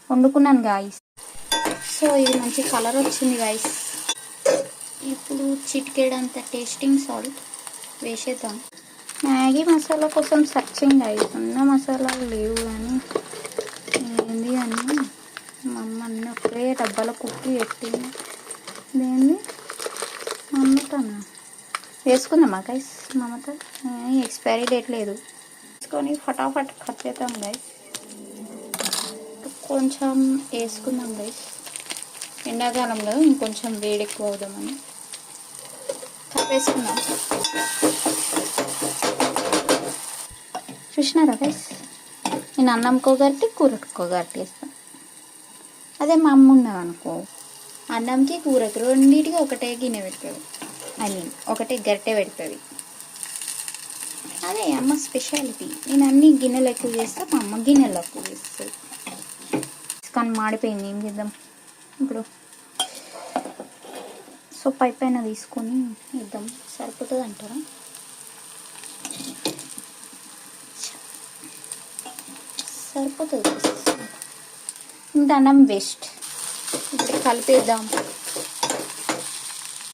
వండుకున్నాను guys. So ఇది మంచి colour వచ్చింది గాయస్. ఇప్పుడు చిటికేడంత టేస్టింగ్ సాల్ట్ వేసేద్దాం. మ్యాగీ మసాలా కోసం సర్చింగ్ గాయస్. ఉన్న మసాలాలు లేవు కానీ ఏంది అని మా అమ్మ అన్నీ ఒకే డబ్బాలో కుప్పి పెట్టింది. దేన్ని మమ్మతోనా వేసుకుందామా గైస్? మమ్మతో ఎక్స్పైరీ డేట్ లేదు. వేసుకొని ఫటాఫట్ కట్ చేద్దాం గైస్. కొంచెం వేసుకుందాం గైస్. ఎండాకాలంలో ఇంకొంచెం వేడి ఎక్కువ అవుదామని వేసుకుందాం. చూసినారా గైస్? నేను అన్నంకో గట్టి కూరకో గట్టి వేస్తాను. అదే మా అమ్మ ఉన్నదనుకో అన్నంకి కూరకి రెండింటికి ఒకటే గిన్నె పెడుతుంది. ఒకటే గరిటె పెడుతుంది. అదే అమ్మ స్పెషాలిటీ. నేను అన్ని గిన్నెలు ఎక్కువ చేస్తా, మా అమ్మ గిన్నెలు ఎక్కువ చేస్తుంది. కానీ మాడిపోయింది, ఏం చేద్దాం ఇప్పుడు? సో పైన తీసుకొని ఇద్దాం. సరిపోతుంది అంటారా? సరిపోతుంది. ఇంత అన్నం వేస్ట్. ఇప్పుడు కలిపేద్దాం.